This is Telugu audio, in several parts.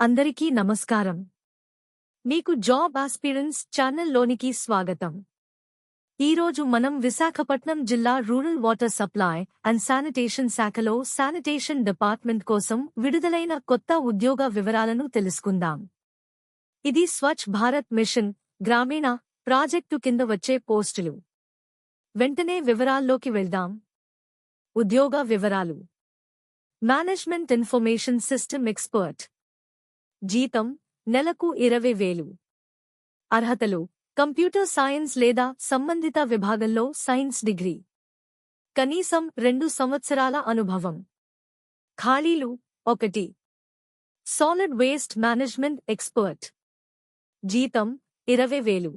అందరికీ నమస్కారం. మీకు జాబ్ ఆస్పిరెన్స్ ఛానల్లోనికి స్వాగతం. ఈరోజు మనం విశాఖపట్నం జిల్లా rural water supply and sanitation శాఖలో శానిటేషన్ డిపార్ట్మెంట్ కోసం విడుదలైన కొత్త ఉద్యోగ వివరాలను తెలుసుకుందాం. ఇది స్వచ్ఛ్ భారత్ మిషన్ గ్రామీణ ప్రాజెక్టు కింద వచ్చే పోస్టులు. వెంటనే వివరాల్లోకి వెళ్దాం. ఉద్యోగ వివరాలు. Management information system expert. జీతం నెలకు 20,000. అర్హతలు కంప్యూటర్ సైన్స్ లేదా సంబంధిత విభాగంలో సైన్స్ డిగ్రీ. కనీసం 2 సంవత్సరాల అనుభవం. ఖాళీలు 1. Solid waste management expert. జీతం 20,000.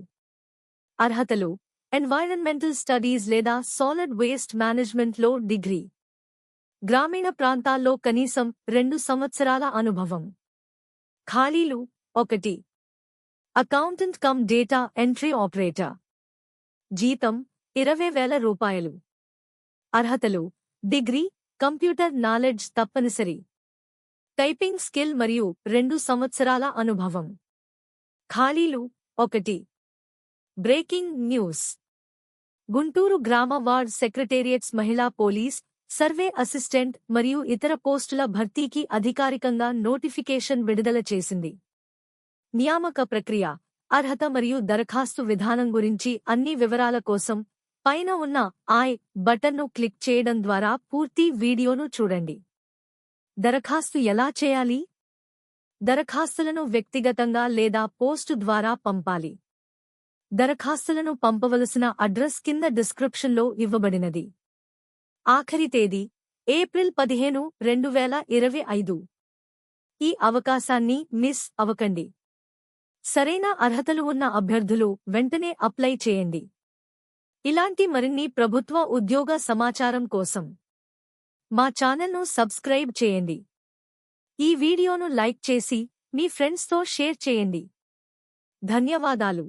అర్హతలు ఎన్వైరన్మెంటల్ స్టడీస్ లేదా సాలిడ్ వేస్ట్ మేనేజ్మెంట్లో డిగ్రీ. గ్రామీణ ప్రాంతాల్లో కనీసం 2 సంవత్సరాల అనుభవం. ఖాళీలు 1. Accountant come data entry operator. జీతం 20,000 రూపాయలు. అర్హతలు డిగ్రీ, కంప్యూటర్ నాలెడ్జ్ తప్పనిసరి. టైపింగ్ స్కిల్ మరియు 2 సంవత్సరాల అనుభవం. ఖాళీలు 1. Breaking news. గుంటూరు గ్రామ వార్డ్ సెక్రటేరియట్స్ మహిళా పోలీస్ సర్వే అసిస్టెంట్ మరియు ఇతర పోస్టుల భర్తీకి అధికారికంగా నోటిఫికేషన్ విడుదల చేసింది. నియామక ప్రక్రియ, అర్హత మరియు దరఖాస్తు విధానం గురించి అన్ని వివరాల కోసం పైన ఉన్న ఐ బటన్ను క్లిక్ చేయడం ద్వారా పూర్తి వీడియోను చూడండి. దరఖాస్తు ఎలా చేయాలి? దరఖాస్తులను వ్యక్తిగతంగా లేదా పోస్టు ద్వారా పంపాలి. దరఖాస్తులను పంపవలసిన అడ్రస్ కింద డిస్క్రిప్షన్లో ఇవ్వబడినది. ఆఖరి తేదీ ఏప్రిల్ 15, 2025. ఈ అవకాశాన్ని మిస్ అవ్వకండి. సరైన అర్హతలు ఉన్న అభ్యర్థులు వెంటనే అప్లై చేయండి. ఇలాంటి మరిన్ని ప్రభుత్వ ఉద్యోగ సమాచారం కోసం మా ఛానల్ను సబ్స్క్రైబ్ చేయండి. ఈ వీడియోను లైక్ చేసి మీ ఫ్రెండ్స్తో షేర్ చేయండి. ధన్యవాదాలు.